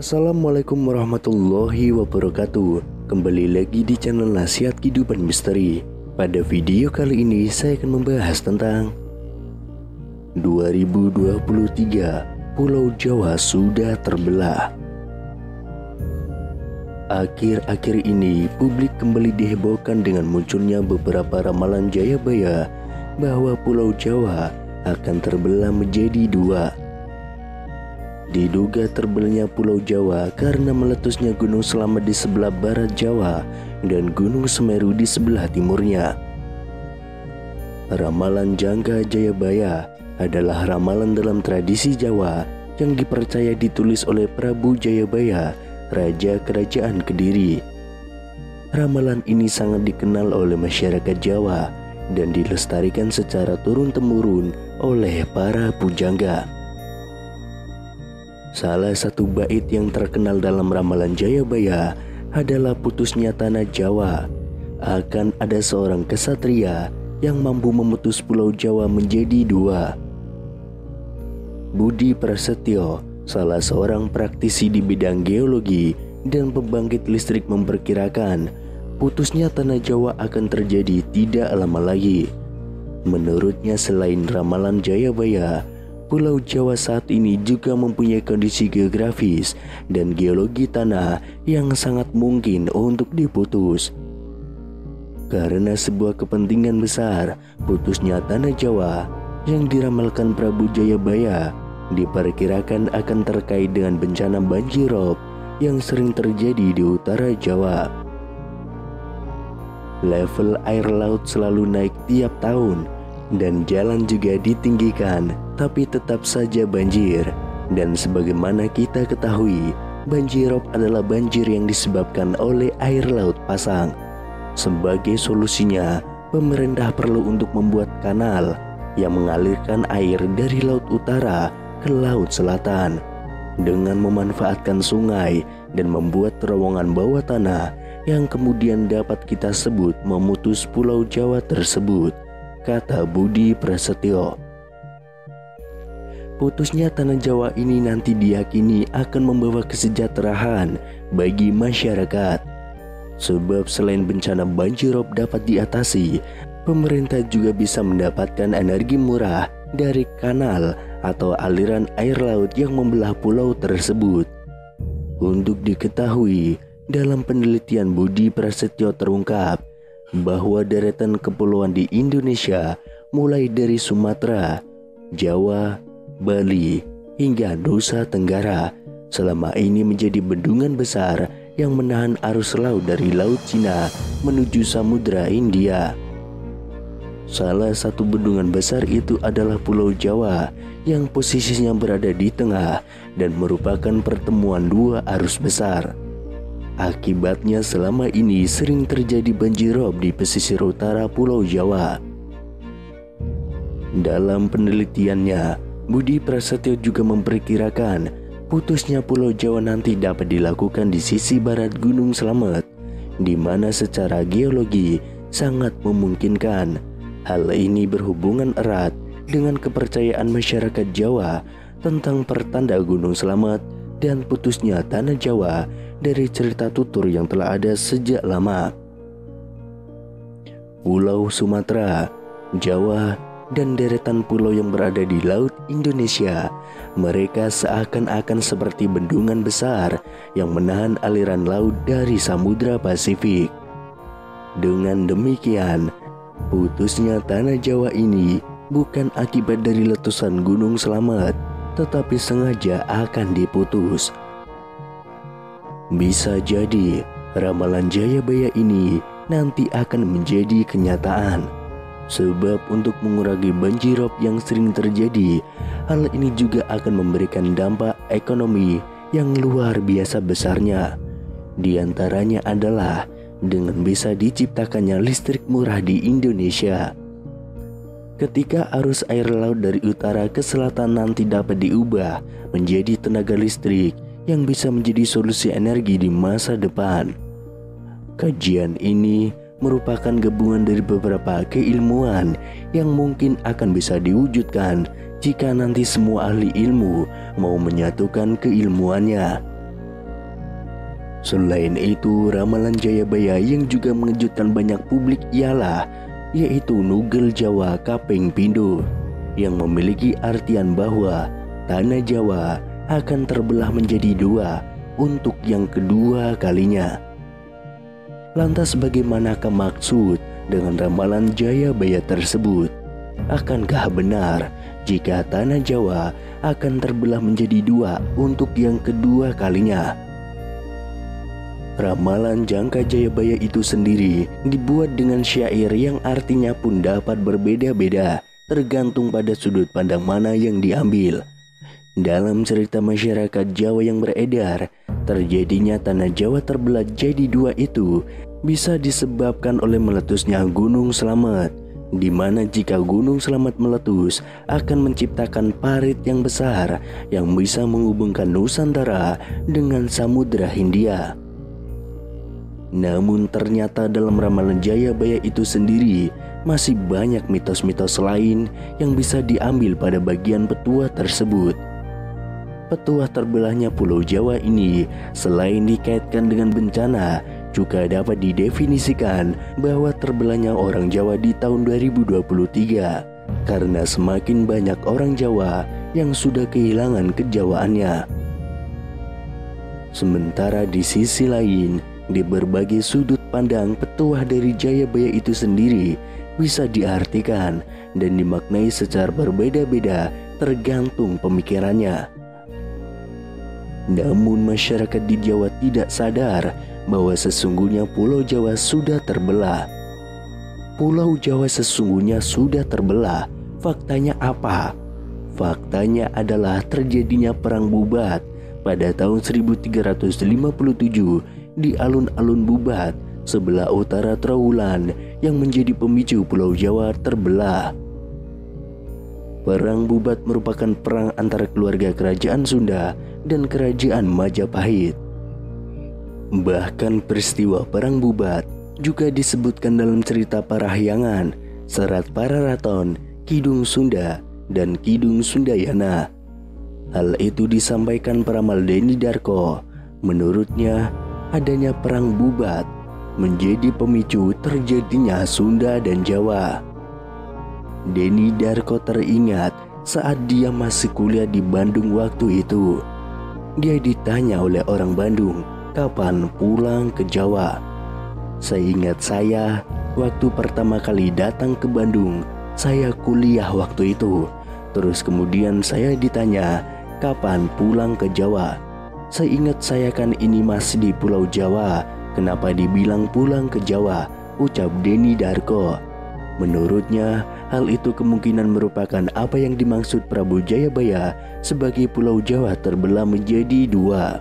Assalamualaikum warahmatullahi wabarakatuh. Kembali lagi di channel Nasihat Kehidupan Misteri. Pada video kali ini saya akan membahas tentang 2023 Pulau Jawa sudah terbelah. Akhir-akhir ini publik kembali dihebohkan dengan munculnya beberapa ramalan Jayabaya bahwa Pulau Jawa akan terbelah menjadi dua. Diduga terbelahnya Pulau Jawa karena meletusnya Gunung Selamet di sebelah barat Jawa dan Gunung Semeru di sebelah timurnya. Ramalan Jangka Jayabaya adalah ramalan dalam tradisi Jawa yang dipercaya ditulis oleh Prabu Jayabaya, Raja Kerajaan Kediri. Ramalan ini sangat dikenal oleh masyarakat Jawa dan dilestarikan secara turun-temurun oleh para pujangga. Salah satu bait yang terkenal dalam ramalan Jayabaya adalah putusnya tanah Jawa. Akan ada seorang kesatria yang mampu memutus Pulau Jawa menjadi dua. Budi Prasetyo, salah seorang praktisi di bidang geologi dan pembangkit listrik, memperkirakan putusnya tanah Jawa akan terjadi tidak lama lagi. Menurutnya, selain ramalan Jayabaya, Pulau Jawa saat ini juga mempunyai kondisi geografis dan geologi tanah yang sangat mungkin untuk diputus. Karena sebuah kepentingan besar, putusnya tanah Jawa yang diramalkan Prabu Jayabaya diperkirakan akan terkait dengan bencana banjirop yang sering terjadi di utara Jawa. Level air laut selalu naik tiap tahun dan jalan juga ditinggikan, tapi tetap saja banjir. Dan sebagaimana kita ketahui, banjirop adalah banjir yang disebabkan oleh air laut pasang. Sebagai solusinya, pemerintah perlu untuk membuat kanal yang mengalirkan air dari laut utara ke laut selatan dengan memanfaatkan sungai dan membuat terowongan bawah tanah yang kemudian dapat kita sebut memutus Pulau Jawa tersebut, kata Budi Prasetyo. Putusnya tanah Jawa ini nanti diyakini akan membawa kesejahteraan bagi masyarakat. Sebab selain bencana banjirop dapat diatasi, pemerintah juga bisa mendapatkan energi murah dari kanal atau aliran air laut yang membelah pulau tersebut. Untuk diketahui, dalam penelitian Budi Prasetyo terungkap bahwa deretan kepulauan di Indonesia mulai dari Sumatera, Jawa, Bali, hingga Nusa Tenggara selama ini menjadi bendungan besar yang menahan arus laut dari Laut Cina menuju Samudra India. Salah satu bendungan besar itu adalah Pulau Jawa yang posisinya berada di tengah dan merupakan pertemuan dua arus besar. Akibatnya selama ini sering terjadi banjirop di pesisir utara Pulau Jawa. Dalam penelitiannya, Budi Prasetyo juga memperkirakan putusnya Pulau Jawa nanti dapat dilakukan di sisi barat Gunung Selamet, di mana secara geologi sangat memungkinkan. Hal ini berhubungan erat dengan kepercayaan masyarakat Jawa tentang pertanda Gunung Selamet dan putusnya tanah Jawa dari cerita tutur yang telah ada sejak lama. Pulau Sumatera, Jawa, dan deretan pulau yang berada di Laut Indonesia, mereka seakan-akan seperti bendungan besar yang menahan aliran laut dari Samudra Pasifik. Dengan demikian, putusnya tanah Jawa ini bukan akibat dari letusan Gunung Selamet, tetapi sengaja akan diputus. Bisa jadi ramalan Jayabaya ini nanti akan menjadi kenyataan. Sebab untuk mengurangi banjirop yang sering terjadi, hal ini juga akan memberikan dampak ekonomi yang luar biasa besarnya. Di antaranya adalah dengan bisa diciptakannya listrik murah di Indonesia. Ketika arus air laut dari utara ke selatan nanti dapat diubah menjadi tenaga listrik yang bisa menjadi solusi energi di masa depan. Kajian ini merupakan gabungan dari beberapa keilmuan yang mungkin akan bisa diwujudkan jika nanti semua ahli ilmu mau menyatukan keilmuannya. Selain itu, ramalan Jayabaya yang juga mengejutkan banyak publik ialah yaitu Nugel Jawa Kaping Pindho yang memiliki artian bahwa tanah Jawa akan terbelah menjadi dua untuk yang kedua kalinya. Lantas bagaimanakah maksud dengan ramalan Jayabaya tersebut? Akankah benar jika tanah Jawa akan terbelah menjadi dua untuk yang kedua kalinya? Ramalan Jangka Jayabaya itu sendiri dibuat dengan syair yang artinya pun dapat berbeda-beda tergantung pada sudut pandang mana yang diambil. Dalam cerita masyarakat Jawa yang beredar, terjadinya tanah Jawa terbelah jadi dua itu bisa disebabkan oleh meletusnya Gunung Slamet, di mana jika Gunung Slamet meletus akan menciptakan parit yang besar yang bisa menghubungkan Nusantara dengan Samudra Hindia. Namun ternyata dalam ramalan Jayabaya itu sendiri masih banyak mitos-mitos lain yang bisa diambil pada bagian petua tersebut. Petua terbelahnya Pulau Jawa ini selain dikaitkan dengan bencana, juga dapat didefinisikan bahwa terbelahnya orang Jawa di tahun 2023 karena semakin banyak orang Jawa yang sudah kehilangan kejawaannya. Sementara di sisi lain, di berbagai sudut pandang petuah dari Jayabaya itu sendiri bisa diartikan dan dimaknai secara berbeda-beda tergantung pemikirannya. Namun masyarakat di Jawa tidak sadar bahwa sesungguhnya Pulau Jawa sudah terbelah. Pulau Jawa sesungguhnya sudah terbelah. Faktanya apa? Faktanya adalah terjadinya perang Bubat pada tahun 1357 di alun-alun Bubat sebelah utara Trowulan yang menjadi pemicu Pulau Jawa terbelah. Perang Bubat merupakan perang antara keluarga kerajaan Sunda dan kerajaan Majapahit. Bahkan peristiwa perang Bubat juga disebutkan dalam cerita Parahyangan, Serat Pararaton, Kidung Sunda, dan Kidung Sundayana. Hal itu disampaikan peramal Deni Darko. Menurutnya, adanya perang Bubat menjadi pemicu terjadinya Sunda dan Jawa. Deni Darko teringat saat dia masih kuliah di Bandung waktu itu. Dia ditanya oleh orang Bandung, kapan pulang ke Jawa? Seingat saya, waktu pertama kali datang ke Bandung, saya kuliah waktu itu. Terus kemudian saya ditanya, kapan pulang ke Jawa? Seingat saya kan ini masih di Pulau Jawa, kenapa dibilang pulang ke Jawa? Ucap Deni Darko. Menurutnya, hal itu kemungkinan merupakan apa yang dimaksud Prabu Jayabaya sebagai Pulau Jawa terbelah menjadi dua.